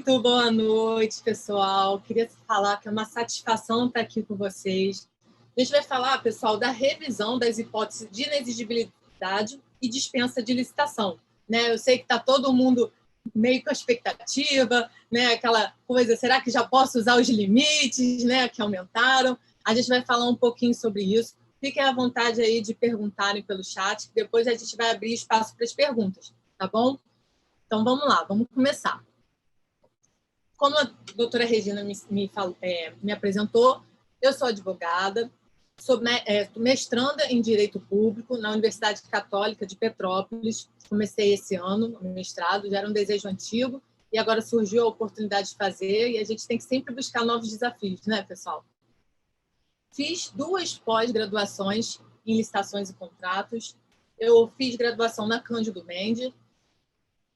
Muito boa noite, pessoal. Queria falar que é uma satisfação estar aqui com vocês. A gente vai falar, pessoal, da revisão das hipóteses de inexigibilidade e dispensa de licitação. Né? Eu sei que está todo mundo meio com a expectativa, né? Aquela coisa, será que já posso usar os limites, né? Que aumentaram? A gente vai falar um pouquinho sobre isso. Fiquem à vontade aí de perguntarem pelo chat, que depois a gente vai abrir espaço para as perguntas, tá bom? Então, vamos lá, vamos começar. Como a doutora Regina me apresentou, eu sou advogada, sou mestranda em Direito Público na Universidade Católica de Petrópolis. Comecei esse ano o mestrado, já era um desejo antigo, e agora surgiu a oportunidade de fazer, e a gente tem que sempre buscar novos desafios, né, pessoal? Fiz 2 pós-graduações em licitações e contratos. Eu fiz graduação na Cândido Mendes.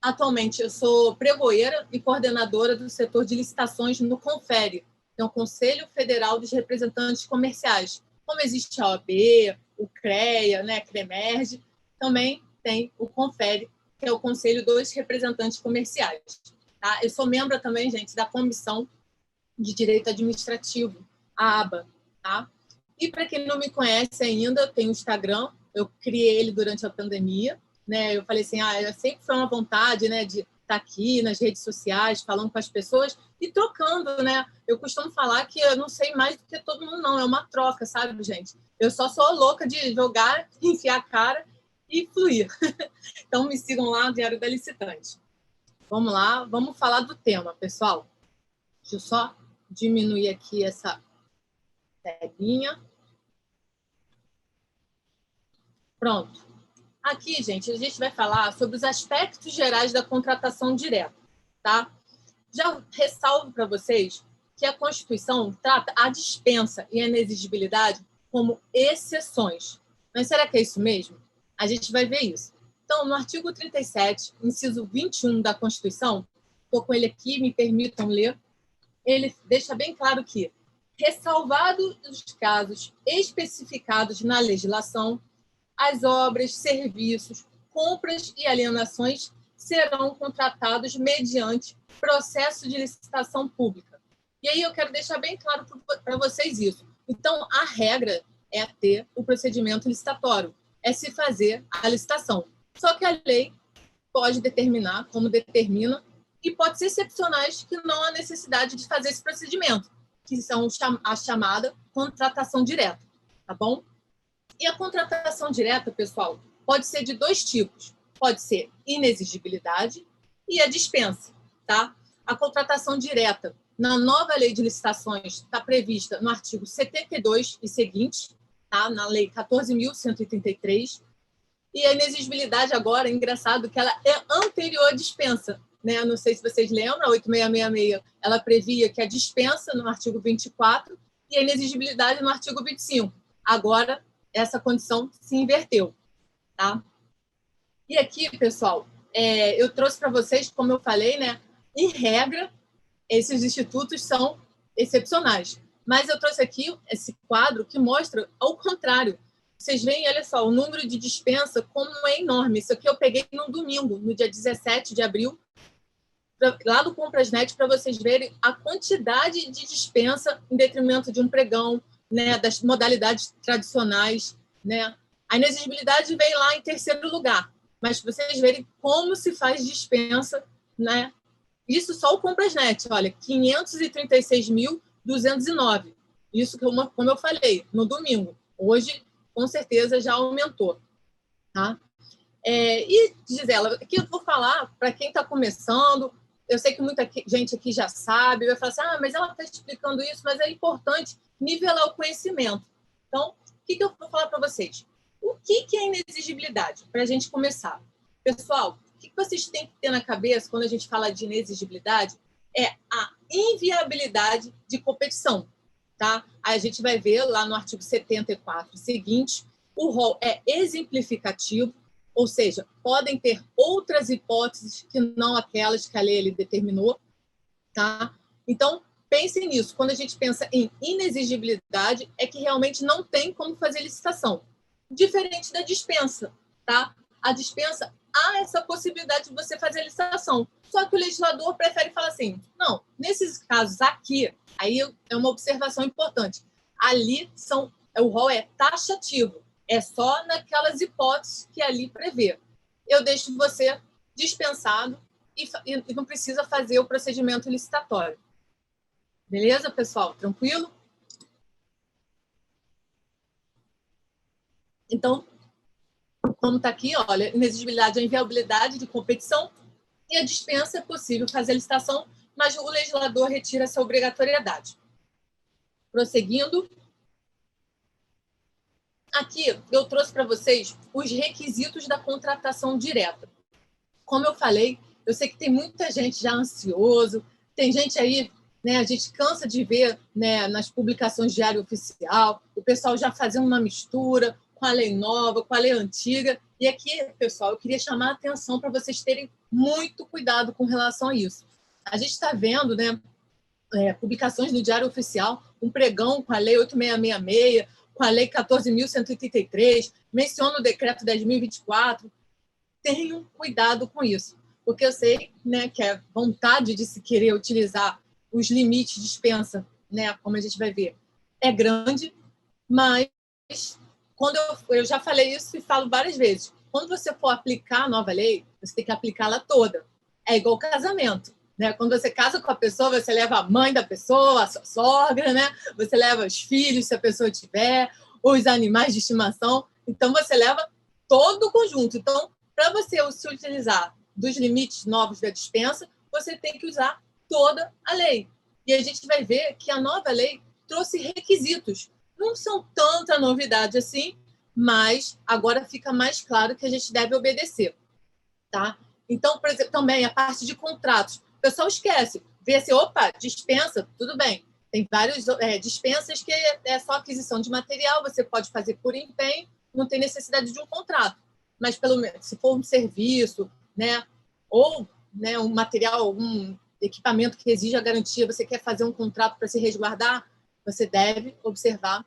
Atualmente, eu sou pregoeira e coordenadora do setor de licitações no CONFERE, que é o Conselho Federal dos Representantes Comerciais. Como existe a OAB, o CREA, né, CREMERGE, também tem o CONFERE, que é o Conselho dos Representantes Comerciais. Tá? Eu sou membro também, gente, da Comissão de Direito Administrativo, a ABA. Tá? E, para quem não me conhece ainda, tem o Instagram, eu criei ele durante a pandemia. Né, eu falei assim, sempre foi uma vontade, né, de estar aqui nas redes sociais, falando com as pessoas e trocando, né? Eu costumo falar que eu não sei mais do que todo mundo, não. É uma troca, sabe, gente? Eu só sou louca de jogar, enfiar a cara e fluir. Então, me sigam lá no Diário da Licitante. Vamos lá, vamos falar do tema, pessoal. Deixa eu só diminuir aqui essa telinha. Pronto. Aqui, gente, a gente vai falar sobre os aspectos gerais da contratação direta, tá? Já ressalvo para vocês que a Constituição trata a dispensa e a inexigibilidade como exceções. Mas será que é isso mesmo? A gente vai ver isso. Então, no artigo 37, inciso 21 da Constituição, estou com ele aqui, me permitam ler, ele deixa bem claro que, ressalvados os casos especificados na legislação, as obras, serviços, compras e alienações serão contratados mediante processo de licitação pública. E aí eu quero deixar bem claro para vocês isso. Então, a regra é ter o procedimento licitatório, é se fazer a licitação. Só que a lei pode determinar, como determina, hipóteses excepcionais que não há necessidade de fazer esse procedimento, que são a chamada contratação direta, tá bom? E a contratação direta, pessoal, pode ser de 2 tipos. Pode ser inexigibilidade e a dispensa. Tá? A contratação direta, na nova lei de licitações, está prevista no artigo 72 e seguintes, tá? Na lei 14.133. E a inexigibilidade agora, é engraçado, que ela é anterior à dispensa. Né? Não sei se vocês lembram, a 8666, ela previa que a dispensa no artigo 24 e a inexigibilidade no artigo 25. Agora, essa condição se inverteu, tá? E aqui, pessoal, eu trouxe para vocês, como eu falei, né? Em regra, esses institutos são excepcionais. Mas eu trouxe aqui esse quadro que mostra ao contrário. Vocês veem, olha só, o número de dispensa como é enorme. Isso aqui eu peguei no domingo, no dia 17 de abril, lá do Comprasnet, para vocês verem a quantidade de dispensa em detrimento de um pregão, né, das modalidades tradicionais, né? A inexigibilidade vem lá em terceiro lugar, mas para vocês verem como se faz dispensa, né? Isso só o Comprasnet, olha, 536.209. Isso, como eu falei, no domingo. Hoje, com certeza, já aumentou. Tá? E, Gisela, aqui eu vou falar para quem está começando. Eu sei que muita gente aqui já sabe, vai falar assim, mas ela está explicando isso, mas é importante nivelar o conhecimento. Então, o que eu vou falar para vocês? O que é inexigibilidade? Para a gente começar. Pessoal, o que vocês têm que ter na cabeça quando a gente fala de inexigibilidade? É a inviabilidade de competição. Tá? Aí a gente vai ver lá no artigo 74 seguinte, o rol é exemplificativo, ou seja, podem ter outras hipóteses que não aquelas que a lei determinou. Tá? Então, pensem nisso. Quando a gente pensa em inexigibilidade, é que realmente não tem como fazer licitação. Diferente da dispensa. Tá? A dispensa há essa possibilidade de você fazer a licitação. Só que o legislador prefere falar assim, não, nesses casos aqui, aí é uma observação importante, ali o rol é taxativo, é só naquelas hipóteses que ali prevê. Eu deixo você dispensado e não precisa fazer o procedimento licitatório. Beleza, pessoal? Tranquilo? Então, como está aqui, olha, inexigibilidade é a inviabilidade de competição e a dispensa é possível fazer a licitação, mas o legislador retira essa obrigatoriedade. Prosseguindo, aqui eu trouxe para vocês os requisitos da contratação direta. Como eu falei, eu sei que tem muita gente já ansioso, tem gente aí, né, a gente cansa de ver, né, nas publicações Diário Oficial, o pessoal já fazendo uma mistura com a lei nova, com a lei antiga. E aqui, pessoal, eu queria chamar a atenção para vocês terem muito cuidado com relação a isso. A gente está vendo, né, publicações no Diário Oficial, um pregão com a Lei 8666, com a Lei 14.183, menciona o Decreto 10.024. Tenham cuidado com isso, porque eu sei, né, que a vontade de se querer utilizar os limites de dispensa, né, como a gente vai ver, é grande, mas quando eu já falei isso e falo várias vezes, quando você for aplicar a nova lei, você tem que aplicá-la toda. É igual casamento. Né? Quando você casa com a pessoa, você leva a mãe da pessoa, a sua sogra, né? Você leva os filhos, se a pessoa tiver, os animais de estimação. Então, você leva todo o conjunto. Então, para você se utilizar dos limites novos da dispensa, você tem que usar toda a lei. E a gente vai ver que a nova lei trouxe requisitos. Não são tanta novidade assim, mas agora fica mais claro que a gente deve obedecer. Tá? Então, por exemplo, também a parte de contratos. O pessoal esquece, vê assim, opa, dispensa, tudo bem. Tem várias dispensas que é só aquisição de material, você pode fazer por empenho, não tem necessidade de um contrato. Mas, pelo menos, se for um serviço, né, ou né, um material, um equipamento que exija garantia, você quer fazer um contrato para se resguardar, você deve observar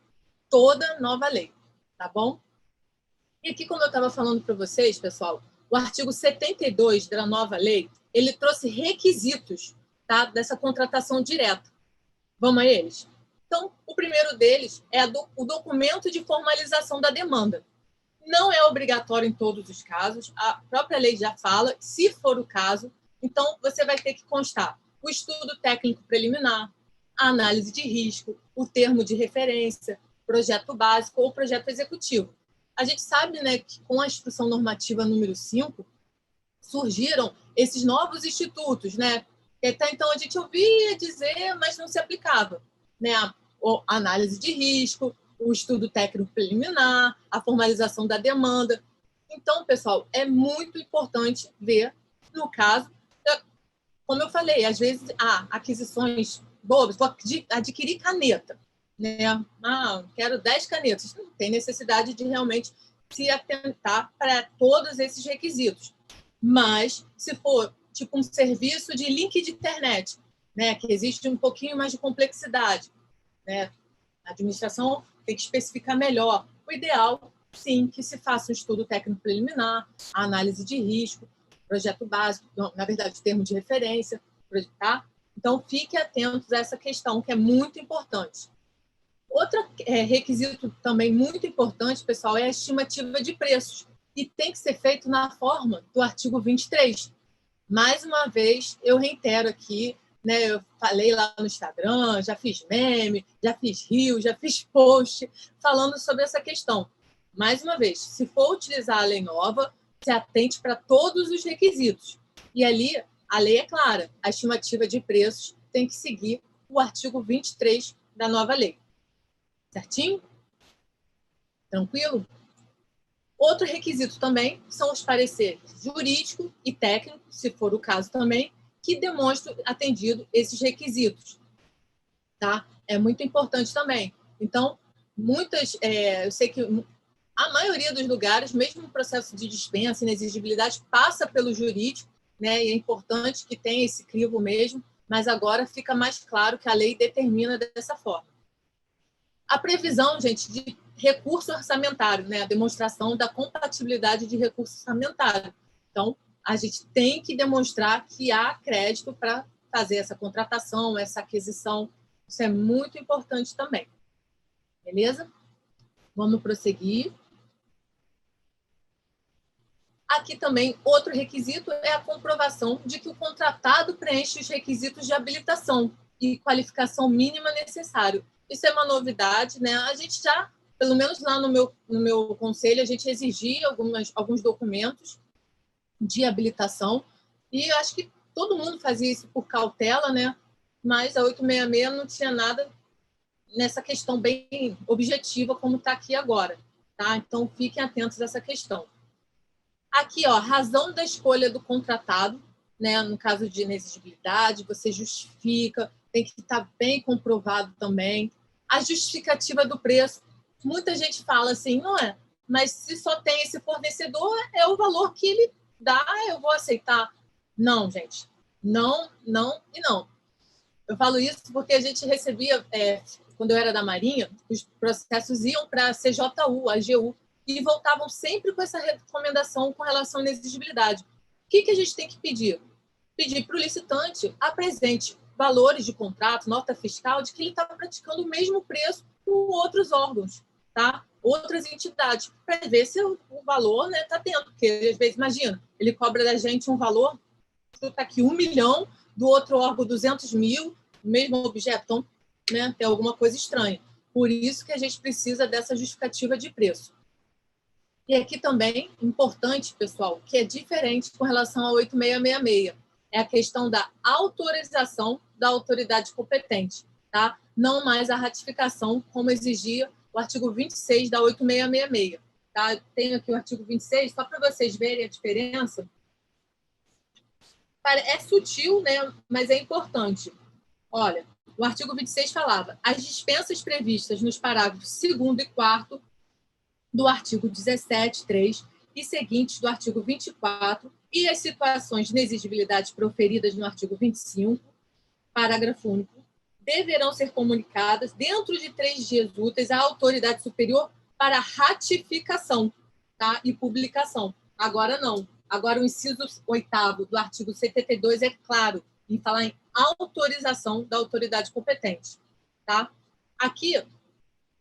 toda a nova lei, tá bom? E aqui, como eu estava falando para vocês, pessoal, o artigo 72 da nova lei, ele trouxe requisitos, tá, dessa contratação direta. Vamos a eles? Então, o primeiro deles é o documento de formalização da demanda. Não é obrigatório em todos os casos, a própria lei já fala, se for o caso, então você vai ter que constar o estudo técnico preliminar, a análise de risco, o termo de referência, projeto básico ou projeto executivo. A gente sabe, né, que com a Instrução Normativa número 5, surgiram esses novos institutos, né? Que até então a gente ouvia dizer, mas não se aplicava, né? A análise de risco, o estudo técnico preliminar, a formalização da demanda. Então, pessoal, é muito importante ver, no caso, como eu falei, às vezes aquisições bobas, vou adquirir caneta, né? Quero 10 canetas. Não tem necessidade de realmente se atentar para todos esses requisitos. Mas, se for tipo um serviço de link de internet, né, que existe um pouquinho mais de complexidade, né, a administração tem que especificar melhor. O ideal, sim, que se faça um estudo técnico preliminar, a análise de risco, projeto básico, na verdade, termo de referência, tá? Então, fique atentos a essa questão, que é muito importante. Outro requisito também muito importante, pessoal, é a estimativa de preços. E tem que ser feito na forma do artigo 23. Mais uma vez, eu reitero aqui, né, eu falei lá no Instagram, já fiz meme, já fiz reel, já fiz post falando sobre essa questão. Mais uma vez, se for utilizar a lei nova, se atente para todos os requisitos. E ali, a lei é clara, a estimativa de preços tem que seguir o artigo 23 da nova lei. Certinho? Tranquilo? Outro requisito também são os pareceres jurídico e técnico, se for o caso também, que demonstram atendido esses requisitos. Tá? É muito importante também. Então, eu sei que a maioria dos lugares, mesmo o processo de dispensa e inexigibilidade, passa pelo jurídico, né? E é importante que tenha esse crivo mesmo, mas agora fica mais claro que a lei determina dessa forma. A previsão, gente, de recurso orçamentário, né? A demonstração da compatibilidade de recurso orçamentário. Então, a gente tem que demonstrar que há crédito para fazer essa contratação, essa aquisição. Isso é muito importante também. Beleza? Vamos prosseguir. Aqui também, outro requisito é a comprovação de que o contratado preenche os requisitos de habilitação e qualificação mínima necessário. Isso é uma novidade, né? A gente já, pelo menos lá no meu conselho, a gente exigia alguns documentos de habilitação e eu acho que todo mundo fazia isso por cautela, né? Mas a 866 não tinha nada nessa questão bem objetiva como está aqui agora, tá? Então, fiquem atentos a essa questão. Aqui, ó, razão da escolha do contratado, né? No caso de inexigibilidade, você justifica, tem que estar bem comprovado também. A justificativa do preço, muita gente fala assim, não é? Mas se só tem esse fornecedor, é o valor que ele dá, eu vou aceitar. Não, gente. Não, não e não. Eu falo isso porque a gente recebia, quando eu era da Marinha, os processos iam para a CJU, a AGU, e voltavam sempre com essa recomendação com relação à inexigibilidade. O que a gente tem que pedir? Pedir para o licitante apresente valores de contrato, nota fiscal, de que ele está praticando o mesmo preço com outros órgãos, tá? Outras entidades, para ver se o valor está dentro. Porque, às vezes, imagina, ele cobra da gente um valor, está aqui 1 milhão, do outro órgão 200 mil, mesmo objeto, então, né, tem alguma coisa estranha. Por isso que a gente precisa dessa justificativa de preço. E aqui também, importante, pessoal, que é diferente com relação ao 8666, é a questão da autorização da autoridade competente, tá? Não mais a ratificação, como exigia o artigo 26 da 8666. Tá? Tenho aqui o artigo 26, só para vocês verem a diferença. É sutil, né? Mas é importante. Olha, o artigo 26 falava: as dispensas previstas nos parágrafos 2º e 4º do artigo 17, 3 e seguintes do artigo 24 e as situações de inexigibilidade proferidas no artigo 25, parágrafo único, deverão ser comunicadas dentro de 3 dias úteis à autoridade superior para ratificação, tá? E publicação. Agora não. Agora o inciso 8º do artigo 72 é claro em falar em autorização da autoridade competente, tá? Aqui,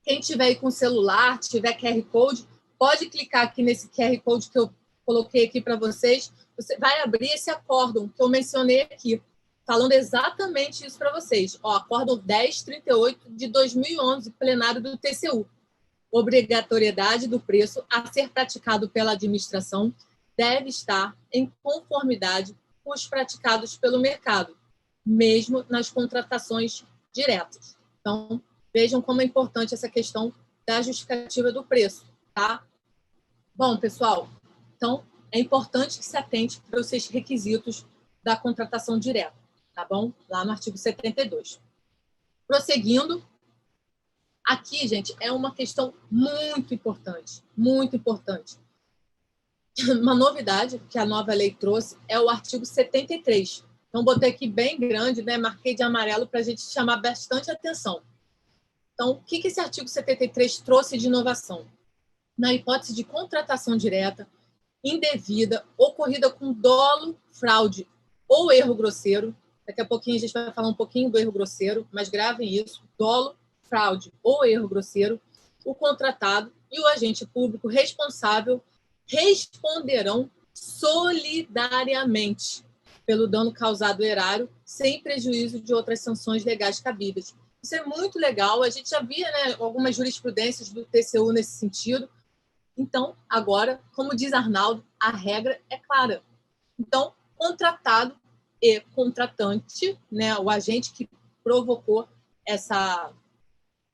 quem tiver aí com celular, tiver QR Code, pode clicar aqui nesse QR Code que eu coloquei aqui para vocês. Você vai abrir esse acórdão que eu mencionei aqui, falando exatamente isso para vocês. Ó, acórdão 1038 de 2011, plenário do TCU. Obrigatoriedade do preço a ser praticado pela administração deve estar em conformidade com os praticados pelo mercado, mesmo nas contratações diretas. Então, vejam como é importante essa questão da justificativa do preço, tá? Bom, pessoal, então é importante que se atente para os requisitos da contratação direta, tá bom? Lá no artigo 72. Prosseguindo, aqui, gente, é uma questão muito importante, muito importante. Uma novidade que a nova lei trouxe é o artigo 73. Então, botei aqui bem grande, né? Marquei de amarelo para a gente chamar bastante atenção. Então, o que esse artigo 73 trouxe de inovação? Na hipótese de contratação direta, indevida, ocorrida com dolo, fraude ou erro grosseiro, daqui a pouquinho a gente vai falar um pouquinho do erro grosseiro, mas gravem isso, dolo, fraude ou erro grosseiro, o contratado e o agente público responsável responderão solidariamente pelo dano causado ao erário, sem prejuízo de outras sanções legais cabíveis. Isso é muito legal. A gente já via, né, algumas jurisprudências do TCU nesse sentido. Então, agora, como diz Arnaldo, a regra é clara. Então, contratado e contratante, né, o agente que provocou essa,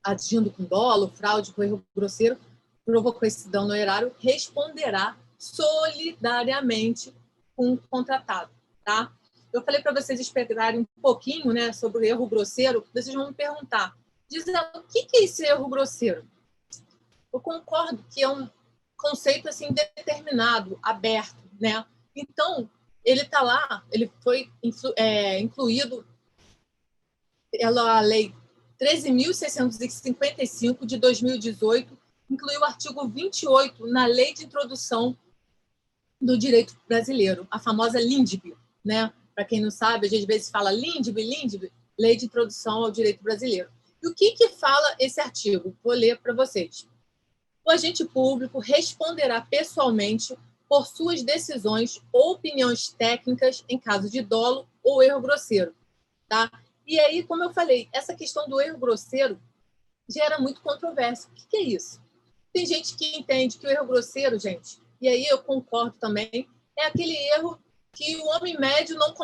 agindo com dolo, fraude, com erro grosseiro, provocou esse dano ao erário, responderá solidariamente com o contratado, tá? Eu falei para vocês esperarem um pouquinho, né, sobre o erro grosseiro. Vocês vão me perguntar, Gisela, o que é esse erro grosseiro? Eu concordo que é um conceito assim determinado, aberto, né? Então, ele está lá, ele foi incluído pela Lei 13.655 de 2018, incluiu o artigo 28 na Lei de Introdução do direito brasileiro, a famosa LINDB, né? Para quem não sabe, a gente às vezes fala LINDB, Lei de Introdução ao Direito Brasileiro. E o que fala esse artigo? Vou ler para vocês. O agente público responderá pessoalmente por suas decisões ou opiniões técnicas em caso de dolo ou erro grosseiro, tá? E aí, como eu falei, essa questão do erro grosseiro gera muito controvérsia. O que é isso? Tem gente que entende que o erro grosseiro, gente, e aí eu concordo também, é aquele erro que o homem médio não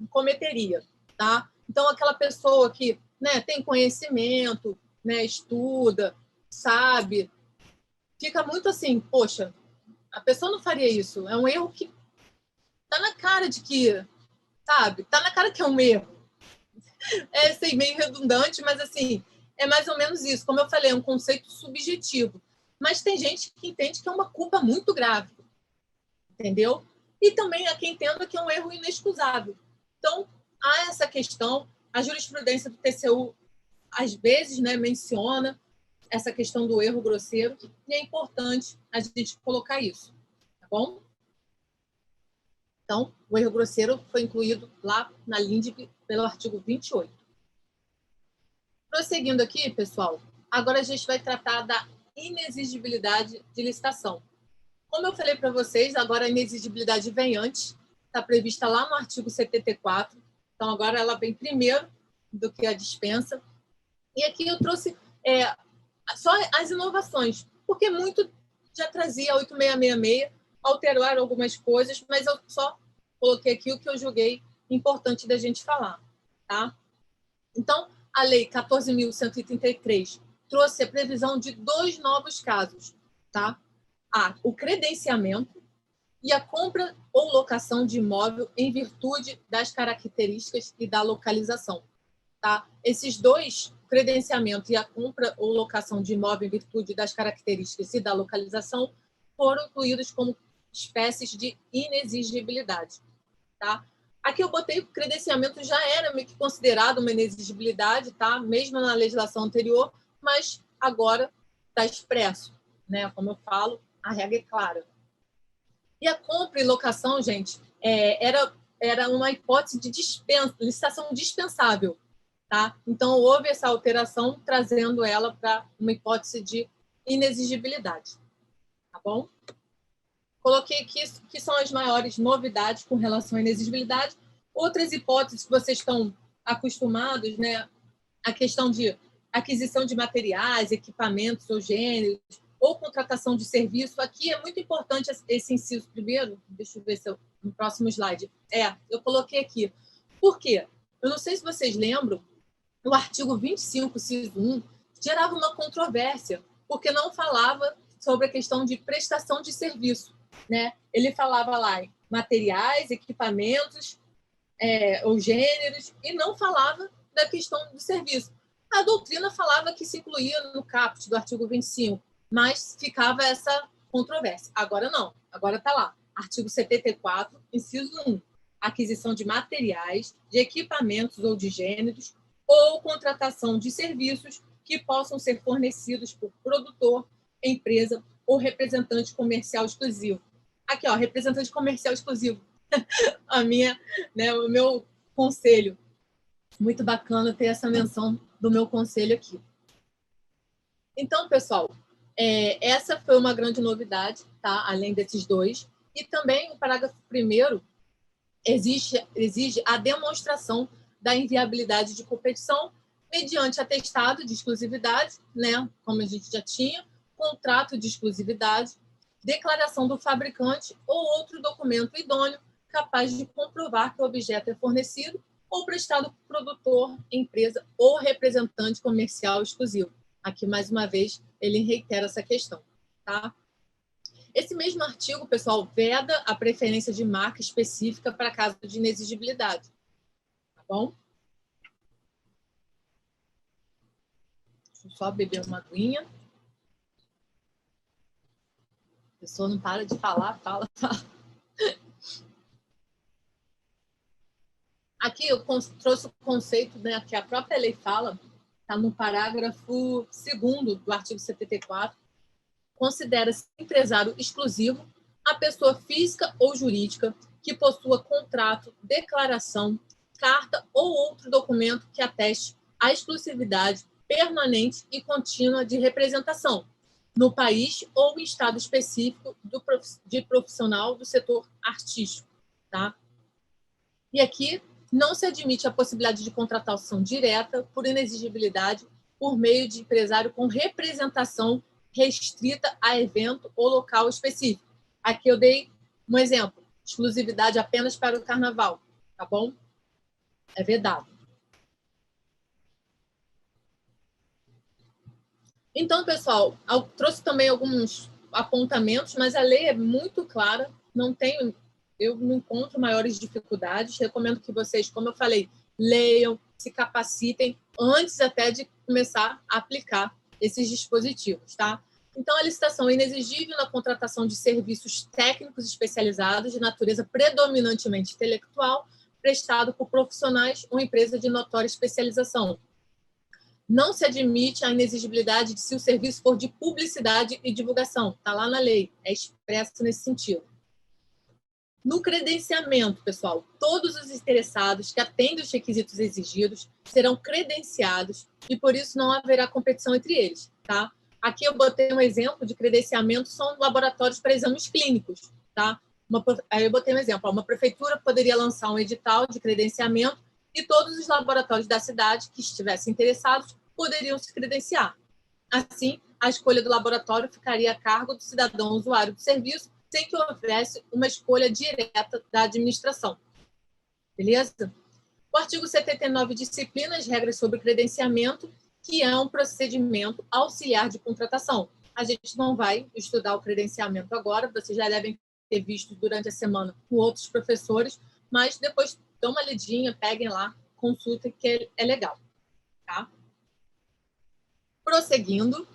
cometeria, tá? Então, aquela pessoa que, né, tem conhecimento, né, estuda, sabe, fica muito assim, poxa, a pessoa não faria isso. É um erro que tá na cara de que, sabe, tá na cara que é um erro. É assim, meio redundante, mas assim, é mais ou menos isso. Como eu falei, é um conceito subjetivo. Mas tem gente que entende que é uma culpa muito grave, entendeu? E também há quem entenda que é um erro inexcusável. Então, há essa questão. A jurisprudência do TCU, às vezes, né, menciona essa questão do erro grosseiro, e é importante a gente colocar isso, tá bom? Então, o erro grosseiro foi incluído lá na LINDB pelo artigo 28. Prosseguindo aqui, pessoal, agora a gente vai tratar da inexigibilidade de licitação. Como eu falei para vocês, agora a inexigibilidade vem antes, está prevista lá no artigo 74, então agora ela vem primeiro do que a dispensa. E aqui eu trouxe só as inovações, porque muito já trazia a 8666, alteraram algumas coisas, mas eu só coloquei aqui o que eu julguei importante da gente falar, tá? Então, a Lei 14.133 trouxe a previsão de 2 novos casos, tá? O credenciamento e a compra ou locação de imóvel em virtude das características e da localização, tá? Esses dois, credenciamento e a compra ou locação de imóvel em virtude das características e da localização, foram incluídos como espécies de inexigibilidade, tá? Aqui eu botei que o credenciamento já era meio que considerado uma inexigibilidade, tá? Mesmo na legislação anterior, mas agora está expresso, né? Como eu falo, a regra é clara. E a compra e locação, gente, era uma hipótese de licitação dispensável, tá? Então, houve essa alteração, trazendo ela para uma hipótese de inexigibilidade, tá bom? Coloquei aqui que são as maiores novidades com relação à inexigibilidade. Outras hipóteses que vocês estão acostumados, né? A questão de aquisição de materiais, equipamentos ou gêneros, ou contratação de serviço. Aqui é muito importante esse inciso primeiro. Deixa eu ver se no próximo slide. Eu coloquei aqui. Por quê? Eu não sei se vocês lembram, o artigo 25, inciso 1, gerava uma controvérsia, porque não falava sobre a questão de prestação de serviço, né? Ele falava lá em materiais, equipamentos, ou gêneros, e não falava da questão do serviço. A doutrina falava que se incluía no caput do artigo 25, mas ficava essa controvérsia. Agora não, agora está lá. Artigo 74, inciso 1. Aquisição de materiais, de equipamentos ou de gêneros, ou contratação de serviços que possam ser fornecidos por produtor, empresa ou representante comercial exclusivo. Aqui, ó, representante comercial exclusivo. O meu conselho. Muito bacana ter essa menção do meu conselho aqui. Então, pessoal, essa foi uma grande novidade, tá? Além desses dois. E também o parágrafo 1º exige a demonstração da inviabilidade de competição mediante atestado de exclusividade, né? Como a gente já tinha, contrato de exclusividade, declaração do fabricante ou outro documento idôneo capaz de comprovar que o objeto é fornecido ou prestado por produtor, empresa ou representante comercial exclusivo. Aqui, mais uma vez, ele reitera essa questão, tá? Esse mesmo artigo, pessoal, veda a preferência de marca específica para caso de inexigibilidade, tá bom? Deixa eu só beber uma aguinha. A pessoa não para de falar, fala. Aqui eu trouxe o conceito, né, que a própria lei fala, está no parágrafo 2º do artigo 74, considera-se empresário exclusivo a pessoa física ou jurídica que possua contrato, declaração, carta ou outro documento que ateste a exclusividade permanente e contínua de representação no país ou em estado específico de profissional do setor artístico, tá? E aqui não se admite a possibilidade de contratação direta por inexigibilidade por meio de empresário com representação restrita a evento ou local específico. Aqui eu dei um exemplo, exclusividade apenas para o carnaval, tá bom? É vedado. Então, pessoal, eu trouxe também alguns apontamentos, mas a lei é muito clara, eu não encontro maiores dificuldades. Recomendo que vocês, como eu falei, leiam, se capacitem antes até de começar a aplicar esses dispositivos, tá? Então, a licitação é inexigível na contratação de serviços técnicos especializados de natureza predominantemente intelectual, prestado por profissionais ou empresas de notória especialização. Não se admite a inexigibilidade se o serviço for de publicidade e divulgação. Está lá na lei, é expresso nesse sentido. No credenciamento, pessoal, todos os interessados que atendem os requisitos exigidos serão credenciados e, por isso, não haverá competição entre eles, tá? Aqui eu botei um exemplo de credenciamento, são laboratórios para exames clínicos, tá? Aí eu botei um exemplo, uma prefeitura poderia lançar um edital de credenciamento e todos os laboratórios da cidade que estivessem interessados poderiam se credenciar. Assim, a escolha do laboratório ficaria a cargo do cidadão usuário do serviço, sem que houvesse uma escolha direta da administração. Beleza? O artigo 79 disciplina as regras sobre credenciamento, que é um procedimento auxiliar de contratação. A gente não vai estudar o credenciamento agora, vocês já devem ter visto durante a semana com outros professores, mas depois dão uma lidinha, peguem lá, consultem, que é legal. Tá? Prosseguindo.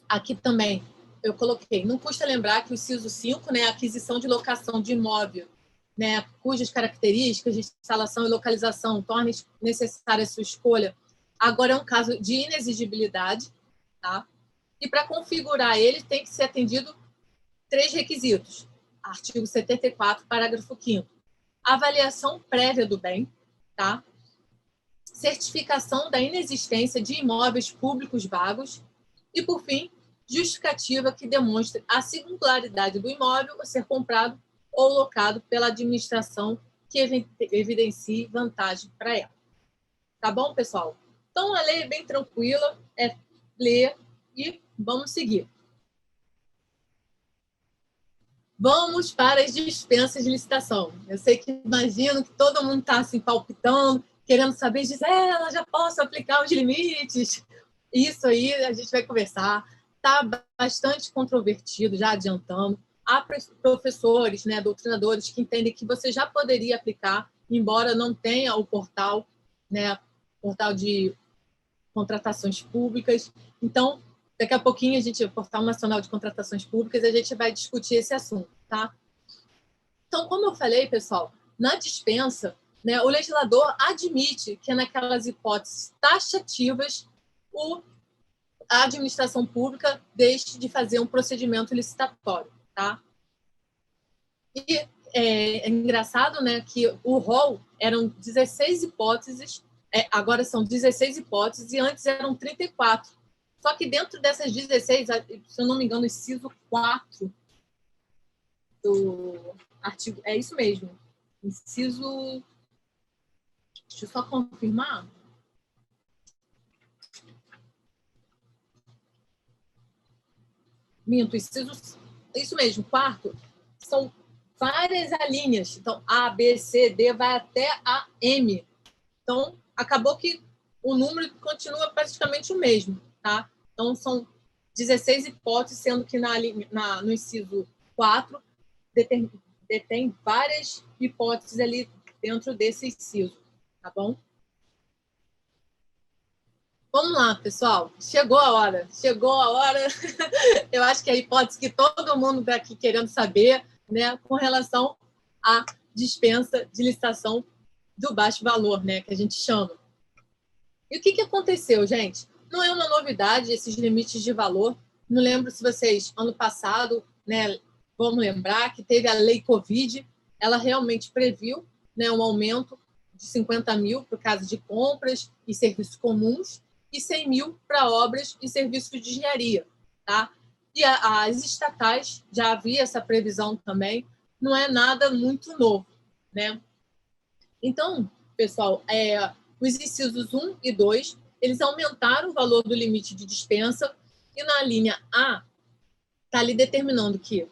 Aqui também eu coloquei, não custa lembrar que o inciso 5, né, a aquisição de locação de imóvel, né, cujas características de instalação e localização tornem necessária a sua escolha, agora é um caso de inexigibilidade, tá? E para configurar ele tem que ser atendido 3 requisitos. Artigo 74, parágrafo 5º. Avaliação prévia do bem, tá? Certificação da inexistência de imóveis públicos vagos e, por fim, justificativa que demonstre a singularidade do imóvel a ser comprado ou locado pela administração que evidencie vantagem para ela. Tá bom, pessoal? Então, a lei é bem tranquila, é ler e vamos seguir. Vamos para as dispensas de licitação. Eu sei que imagino que todo mundo está assim, palpitando, querendo saber, Gisela, já posso aplicar os limites? Isso aí a gente vai conversar. Está bastante controvertido, já adiantando. Há professores, né, doutrinadores, que entendem que você já poderia aplicar, embora não tenha o portal, né, portal de contratações públicas. Então, daqui a pouquinho, o Portal Nacional de Contratações Públicas, a gente vai discutir esse assunto, tá? Então, como eu falei, pessoal, na dispensa, né, o legislador admite que naquelas hipóteses taxativas a administração pública deixe de fazer um procedimento licitatório, tá? E é engraçado, né, que o rol eram 16 hipóteses, agora são 16 hipóteses, e antes eram 34. Só que dentro dessas 16, se eu não me engano, o inciso 4 do artigo... É isso mesmo. Inciso... Deixa eu só confirmar. Minto, inciso... Isso mesmo, quarto. São várias alíneas. Então, A, B, C, D, vai até a M. Então, acabou que o número continua praticamente o mesmo, tá? Então, são 16 hipóteses, sendo que no inciso 4 detém várias hipóteses ali dentro desse inciso, tá bom? Vamos lá, pessoal. Chegou a hora. Eu acho que é a hipótese que todo mundo está aqui querendo saber, né, com relação à dispensa de licitação do baixo valor, né, que a gente chama. E o que aconteceu, gente? Não é uma novidade esses limites de valor, não lembro se vocês, ano passado, né, vamos lembrar que teve a lei Covid, ela realmente previu, né, um aumento de 50 mil para o caso de compras e serviços comuns e 100 mil para obras e serviços de engenharia. Tá? E as estatais já havia essa previsão também, não é nada muito novo. Né? Então, pessoal, os incisos 1 e 2, eles aumentaram o valor do limite de dispensa e na linha A está ali determinando que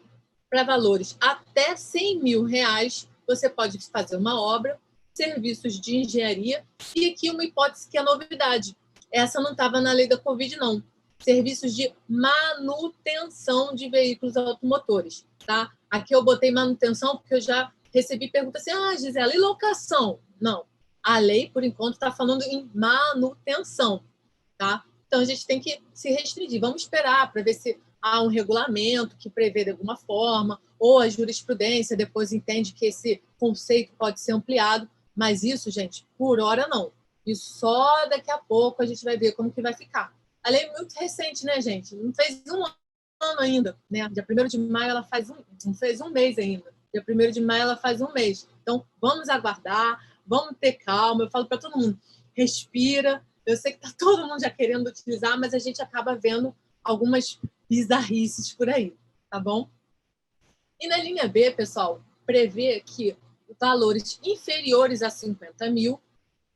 para valores até 100 mil reais você pode fazer uma obra, serviços de engenharia e aqui uma hipótese que é novidade. Essa não estava na lei da Covid, não. Serviços de manutenção de veículos automotores. Tá? Aqui eu botei manutenção porque eu já recebi perguntas assim, Gisela, e locação? Não. A lei, por enquanto, está falando em manutenção. Tá? Então, a gente tem que se restringir. Vamos esperar para ver se há um regulamento que prevê de alguma forma, ou a jurisprudência depois entende que esse conceito pode ser ampliado, mas isso, gente, por hora não. E só daqui a pouco a gente vai ver como que vai ficar. A lei é muito recente, né, gente? Não fez um ano ainda, né? Dia 1º de maio ela não fez um mês ainda. Dia 1º de maio ela faz um mês. Então, vamos aguardar, vamos ter calma. Eu falo para todo mundo, respira. Eu sei que está todo mundo já querendo utilizar, mas a gente acaba vendo algumas bizarrices por aí, tá bom? E na linha B, pessoal, prevê que valores inferiores a 50 mil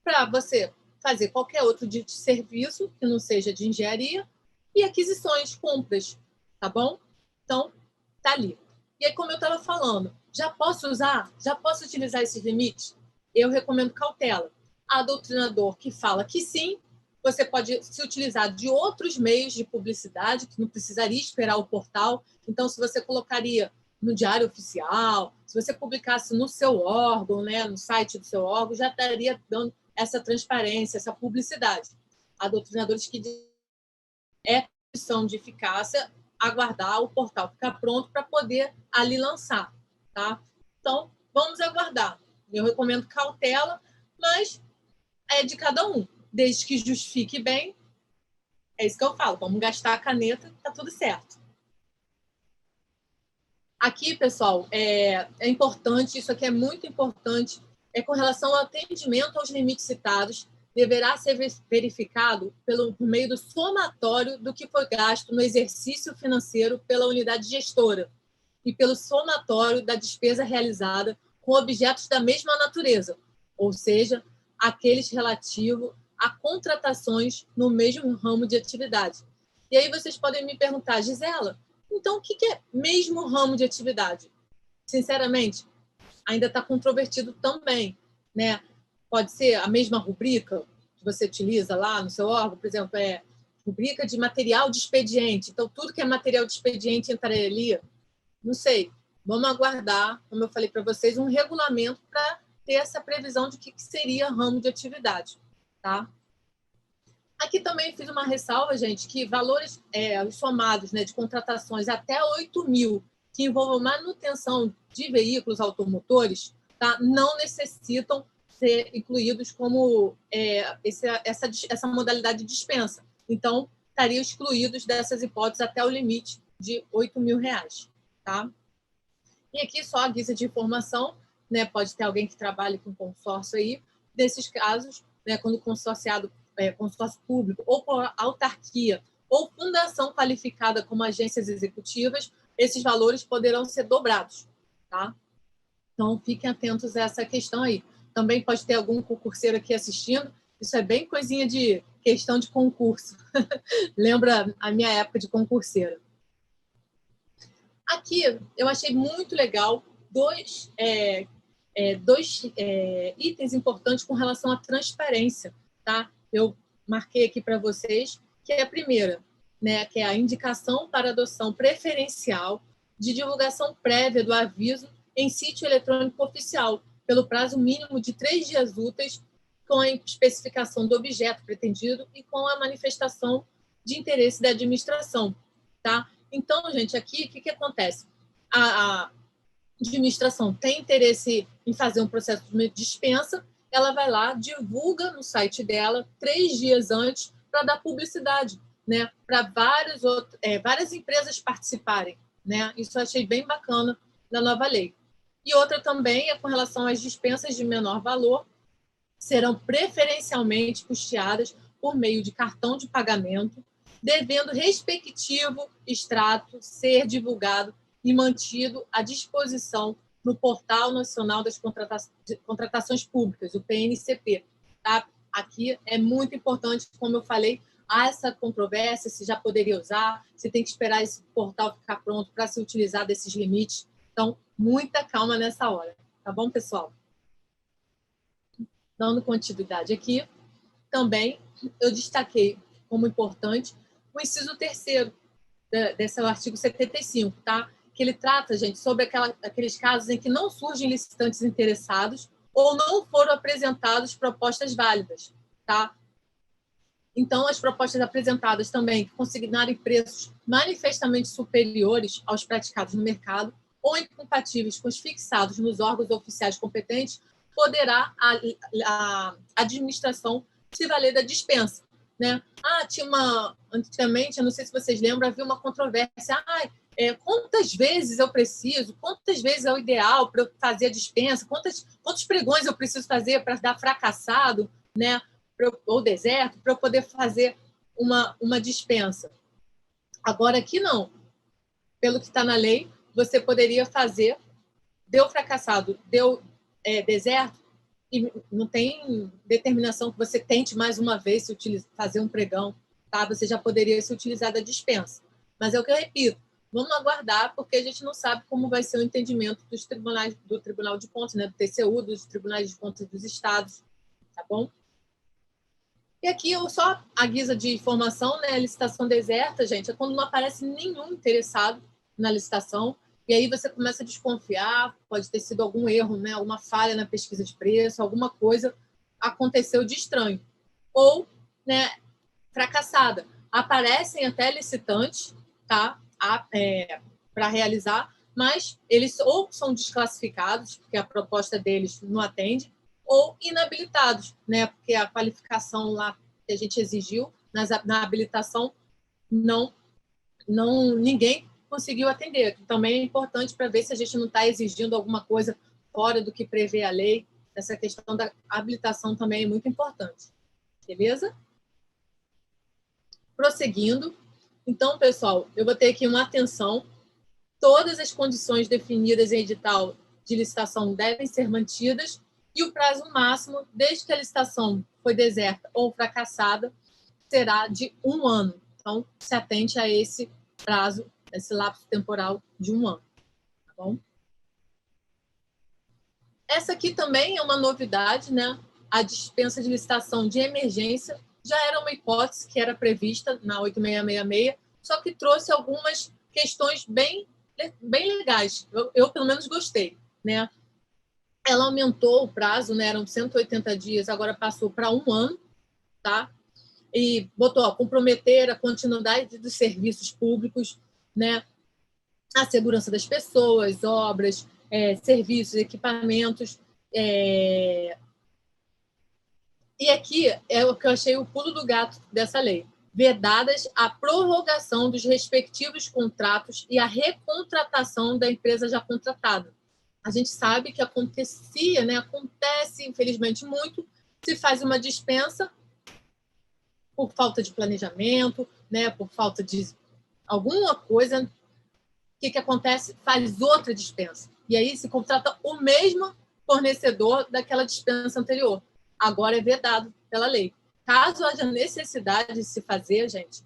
para você fazer qualquer outro de serviço que não seja de engenharia e aquisições, compras, tá bom? Então, tá ali. E aí, como eu estava falando, já posso utilizar esses limites? Eu recomendo cautela. Há doutrinador que fala que sim, você pode se utilizar de outros meios de publicidade, que não precisaria esperar o portal. Então, se você colocaria no Diário Oficial, se você publicasse no seu órgão, né, no site do seu órgão, já estaria dando essa transparência, essa publicidade. Há doutrinadores que dizem que é questão de eficácia aguardar o portal ficar pronto para poder ali lançar. Tá? Então, vamos aguardar. Eu recomendo cautela, mas é de cada um. Desde que justifique bem, é isso que eu falo. Vamos gastar a caneta, tá tudo certo. Aqui, pessoal, é importante, isso aqui é muito importante, com relação ao atendimento aos limites citados, deverá ser verificado por meio do somatório do que foi gasto no exercício financeiro pela unidade gestora e pelo somatório da despesa realizada com objetos da mesma natureza, ou seja, aqueles relativos a contratações no mesmo ramo de atividade. E aí vocês podem me perguntar, Gisela, então o que é mesmo ramo de atividade? Sinceramente, ainda está controvertido também, né? Pode ser a mesma rubrica que você utiliza lá no seu órgão, por exemplo, rubrica de material de expediente. Então, tudo que é material de expediente entraria ali? Não sei. Vamos aguardar, como eu falei para vocês, um regulamento para ter essa previsão de que seria ramo de atividade. Tá? Aqui também fiz uma ressalva, gente, que valores os somados, né, de contratações até 8 mil que envolvam manutenção de veículos automotores, tá, não necessitam ser incluídos como essa modalidade de dispensa. Então, estariam excluídos dessas hipóteses até o limite de 8 mil reais. Tá? E aqui só a guisa de informação, né, pode ter alguém que trabalhe com consórcio aí, nesses casos, né, quando consórcio público ou por autarquia ou fundação qualificada como agências executivas, esses valores poderão ser dobrados. Tá? Então, fiquem atentos a essa questão aí. Também pode ter algum concurseiro aqui assistindo, isso é bem coisinha de questão de concurso. Lembra a minha época de concurseira. Aqui, eu achei muito legal dois itens importantes com relação à transparência. Tá? Eu marquei aqui para vocês, que é a primeira, né, que é a indicação para adoção preferencial de divulgação prévia do aviso em sítio eletrônico oficial, pelo prazo mínimo de 3 dias úteis, com a especificação do objeto pretendido e com a manifestação de interesse da administração. Tá? Então, gente, aqui, o que acontece? A administração tem interesse em fazer um processo de dispensa, ela vai lá, divulga no site dela 3 dias antes para dar publicidade. né, para várias empresas participarem, né? Isso eu achei bem bacana na nova lei. E outra também é com relação às dispensas de menor valor, serão preferencialmente custeadas por meio de cartão de pagamento, devendo respectivo extrato ser divulgado e mantido à disposição no Portal Nacional das Contratações Públicas, o PNCP. Tá? Aqui é muito importante, como eu falei, há essa controvérsia, se já poderia usar, se tem que esperar esse portal ficar pronto para se utilizar desses limites. Então, muita calma nessa hora. Tá bom, pessoal? Dando continuidade aqui, também eu destaquei como importante o inciso 3º desse artigo 75, tá? Que ele trata, gente, sobre aqueles casos em que não surgem licitantes interessados ou não foram apresentadas propostas válidas, tá? Então, as propostas apresentadas também que consignarem preços manifestamente superiores aos praticados no mercado ou incompatíveis com os fixados nos órgãos oficiais competentes, poderá a administração se valer da dispensa, né? Antigamente, eu não sei se vocês lembram, havia uma controvérsia. Quantas vezes eu preciso? Quantas vezes é o ideal para eu fazer a dispensa? Quantos pregões eu preciso fazer para dar fracassado, né? Ou deserto, para eu poder fazer uma dispensa? Agora, aqui não. Pelo que está na lei, você poderia fazer, deu fracassado, deu deserto, e não tem determinação que você tente mais uma vez fazer um pregão, tá? Você já poderia se utilizar da dispensa. Mas é o que eu repito, vamos aguardar, porque a gente não sabe como vai ser o entendimento dos tribunais, do Tribunal de Contas, né? Do TCU, dos Tribunais de Contas dos Estados, tá bom? E aqui, só a guisa de informação, né? A licitação deserta, gente, é quando não aparece nenhum interessado na licitação, e aí você começa a desconfiar, pode ter sido algum erro, né? Alguma falha na pesquisa de preço, alguma coisa aconteceu de estranho. Ou, né, fracassada. Aparecem até licitantes, tá? Para realizar, mas eles ou são desclassificados, porque a proposta deles não atende, ou inabilitados, né? Porque a qualificação lá que a gente exigiu na habilitação ninguém conseguiu atender. Também é importante para ver se a gente não está exigindo alguma coisa fora do que prevê a lei. Essa questão da habilitação também é muito importante. Beleza? Prosseguindo. Então, pessoal, eu vou ter aqui uma atenção. Todas as condições definidas em edital de licitação devem ser mantidas e o prazo máximo, desde que a licitação foi deserta ou fracassada, será de 1 ano. Então, se atente a esse prazo, esse lapso temporal de 1 ano. Tá bom? Essa aqui também é uma novidade, né? A dispensa de licitação de emergência já era uma hipótese que era prevista na 8666, só que trouxe algumas questões bem legais. Eu pelo menos, gostei, né? Ela aumentou o prazo, né? Eram 180 dias, agora passou para 1 ano, tá? E botou comprometer a continuidade dos serviços públicos, né? A segurança das pessoas, obras, serviços, equipamentos. E aqui é o que eu achei o pulo do gato dessa lei. Vedadas a prorrogação dos respectivos contratos e a recontratação da empresa já contratada. A gente sabe que acontecia, né? Acontece, infelizmente, muito, se faz uma dispensa por falta de planejamento, né? Por falta de alguma coisa. O que acontece? Faz outra dispensa. E aí se contrata o mesmo fornecedor daquela dispensa anterior. Agora é vedado pela lei. Caso haja necessidade de se fazer, gente,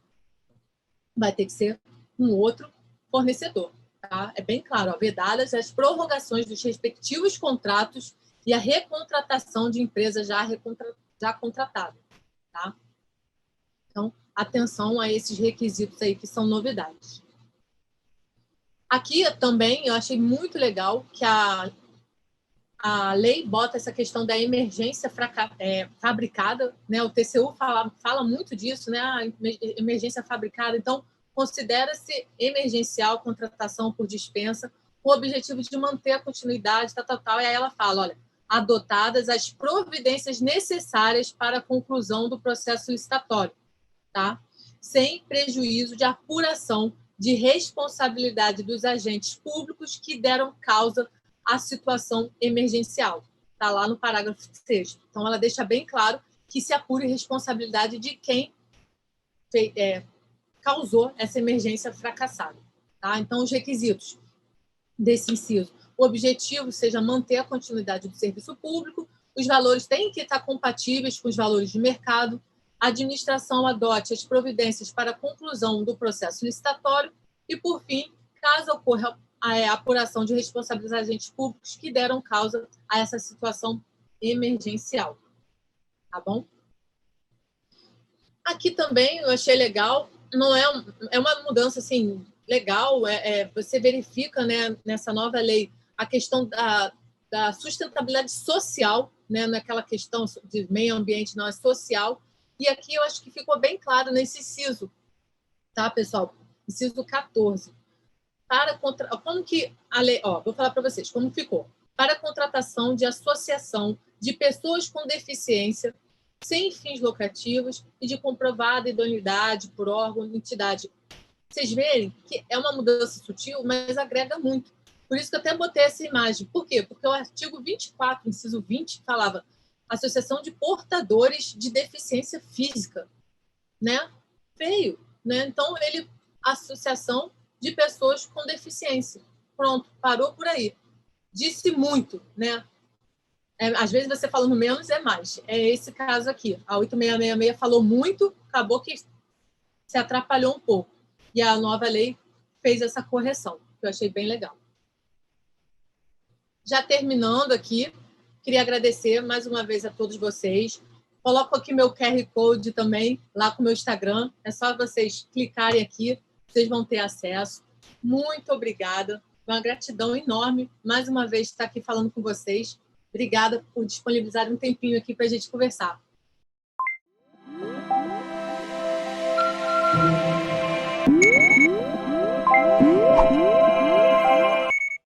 vai ter que ser um outro fornecedor. Tá? É bem claro, vedadas as prorrogações dos respectivos contratos e a recontratação de empresa já contratada. Tá? Então, atenção a esses requisitos aí que são novidades. Aqui também eu achei muito legal que a lei bota essa questão da emergência fabricada, né? O TCU fala muito disso, né? A emergência fabricada. Então, considera-se emergencial contratação por dispensa com o objetivo de manter a continuidade, tal. E aí ela fala, olha, adotadas as providências necessárias para a conclusão do processo licitatório, tá? sem prejuízo de apuração de responsabilidade dos agentes públicos que deram causa à situação emergencial. Está lá no parágrafo 6º. Então, ela deixa bem claro que se apure responsabilidade de quem causou essa emergência fracassada. Tá? Então, os requisitos desse inciso. O objetivo seja manter a continuidade do serviço público, os valores têm que estar compatíveis com os valores de mercado, a administração adote as providências para a conclusão do processo licitatório e, por fim, caso ocorra a apuração de responsabilidades dos agentes públicos que deram causa a essa situação emergencial. Tá bom? Aqui também eu achei legal, não é uma mudança assim legal, você verifica, né, nessa nova lei a questão da sustentabilidade social, né, naquela questão de meio ambiente, não é social. E aqui eu acho que ficou bem claro nesse inciso, tá, pessoal? Inciso 14. Como que a lei, vou falar para vocês como ficou. Para a contratação de associação de pessoas com deficiência sem fins lucrativos e de comprovada idoneidade por órgão, entidade. Vocês verem que é uma mudança sutil, mas agrega muito. Por isso que eu até botei essa imagem. Por quê? Porque o artigo 24, inciso 20, falava Associação de Portadores de Deficiência Física. Né? Feio. Né? Então, associação de pessoas com deficiência. Pronto, parou por aí. Disse muito, né? Às vezes você falando menos é mais. É esse caso aqui. A 8666 falou muito, acabou que se atrapalhou um pouco. E a nova lei fez essa correção, que eu achei bem legal. Já terminando aqui, queria agradecer mais uma vez a todos vocês. Coloco aqui meu QR Code também, lá com o meu Instagram. É só vocês clicarem aqui, vocês vão ter acesso. Muito obrigada. Uma gratidão enorme, mais uma vez, estar aqui falando com vocês. Obrigada por disponibilizar um tempinho aqui para a gente conversar.